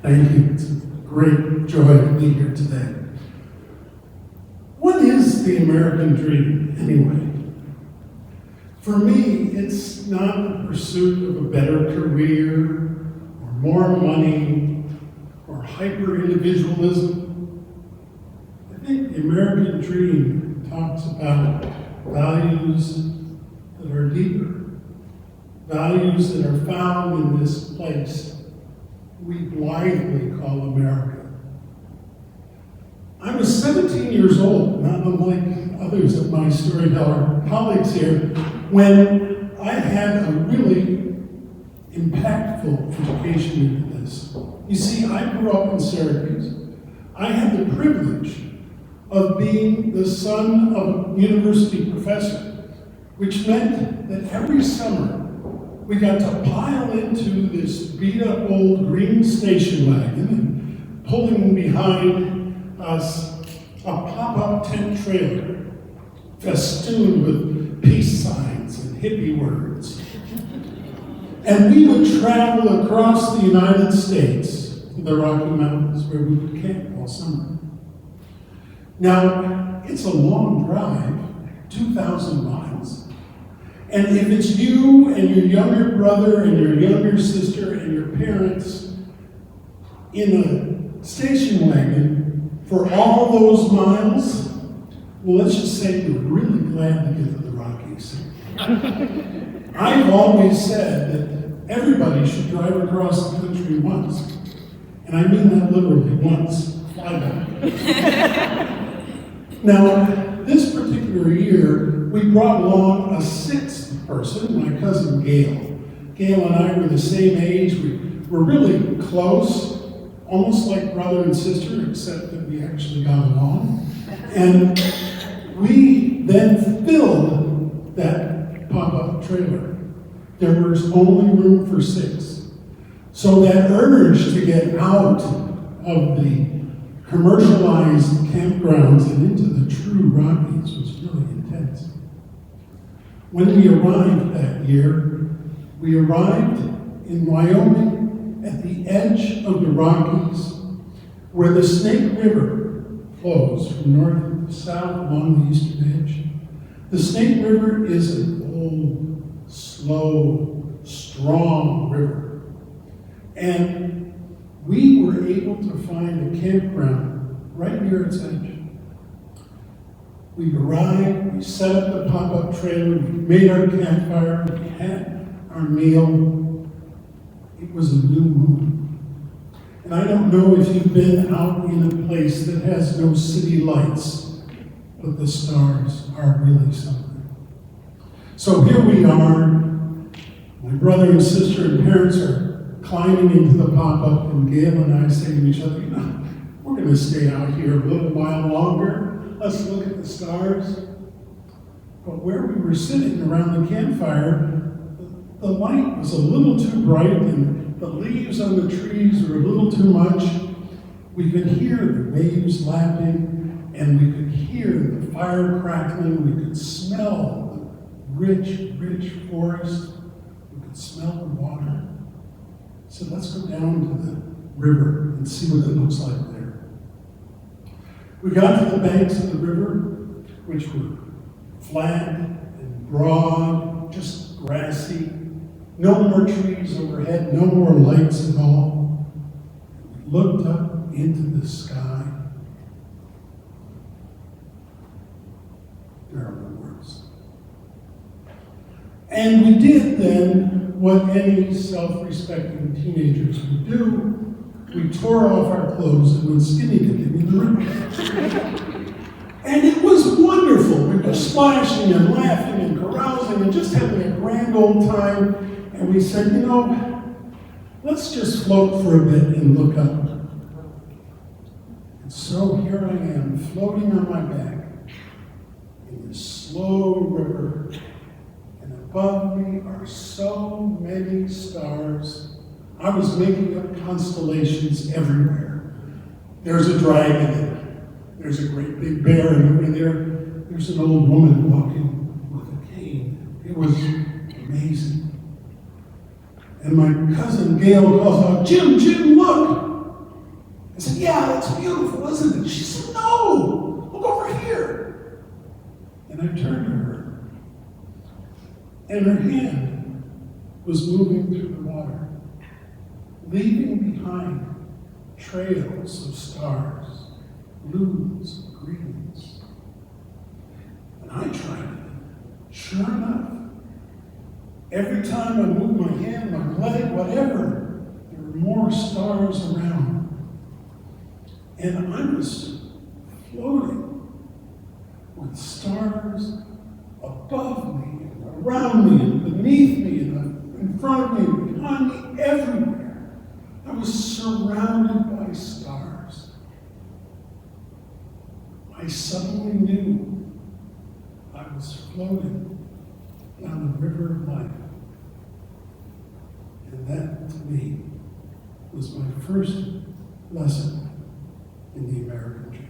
Thank you. It's a great joy to be here today. What is the American dream, anyway? For me, it's not the pursuit of a better career, or more money, or hyper-individualism. I think the American dream talks about values that are deeper, values that are found in this place we blithely call America. I was 17 years old, not unlike others of my storyteller colleagues here, when I had a really impactful education into this. You see, I grew up in Syracuse. I had the privilege of being the son of a university professor, which meant that every summer we got to pile into this beat-up old green station wagon and pulling behind us a pop-up tent trailer festooned with peace signs and hippie words. And we would travel across the United States to the Rocky Mountains where we would camp all summer. Now, it's a long drive, 2,000 miles. And if it's you and your younger brother and your younger sister and your parents in a station wagon for all those miles, well, let's just say you're really glad to get to the Rockies. I've always said that everybody should drive across the country once. And I mean that literally, once. Fly back. Now, this particular year, we brought along a sixth person, my cousin Gail. Gail and I were the same age. We were really close, almost like brother and sister, except that we actually got along. And we then filled that pop-up trailer. There was only room for 6. So that urge to get out of the commercialized campgrounds and into the true Rockies was really intense. When we arrived that year, we arrived in Wyoming at the edge of the Rockies, where the Snake River flows from north to south along the eastern edge. The Snake River is an old, slow, strong river. And we were able to find a campground right near its edge. We arrived, we set up the pop-up trailer, we made our campfire, we had our meal. It was a new moon. And I don't know if you've been out in a place that has no city lights, but the stars are really something. So here we are, my brother and sister and parents are climbing into the pop-up, and Gail and I say to each other, we're going to stay out here a little while longer. Let's look at the stars. But where we were sitting around the campfire, the light was a little too bright, and the leaves on the trees were a little too much. We could hear the waves lapping, and we could hear the fire crackling. We could smell the rich, rich forest. We could smell the water. So let's go down to the river and see what it looks like there. We got to the banks of the river, which were flat and broad, just grassy. No more trees overhead, no more lights at all. We looked up into the sky. There are no words. And we did then what any self-respecting teenagers would do. We tore off our clothes and went skinny dipping in the river. And it was wonderful. We were splashing and laughing and carousing and just having a grand old time. And we said, let's just float for a bit and look up. And so here I am, floating on my back in this slow river. Above me are so many stars. I was making up constellations everywhere. There's a dragon, and there's a great big bear, and over there's an old woman walking with a cane. It was amazing. And my cousin Gail calls out, Jim, look! I said, yeah, that's beautiful, isn't it? She said, no, look over here. And I turned to her, and her hand was moving through the water, leaving behind trails of stars, blues, greens. And I tried it. Sure enough, every time I moved my hand, my leg, whatever, there were more stars around. And I was floating with stars above me, and around me, and beneath me, and in front of me, and behind me, everywhere. I was surrounded by stars. I suddenly knew I was floating down the river of life. And that, to me, was my first lesson in the American dream.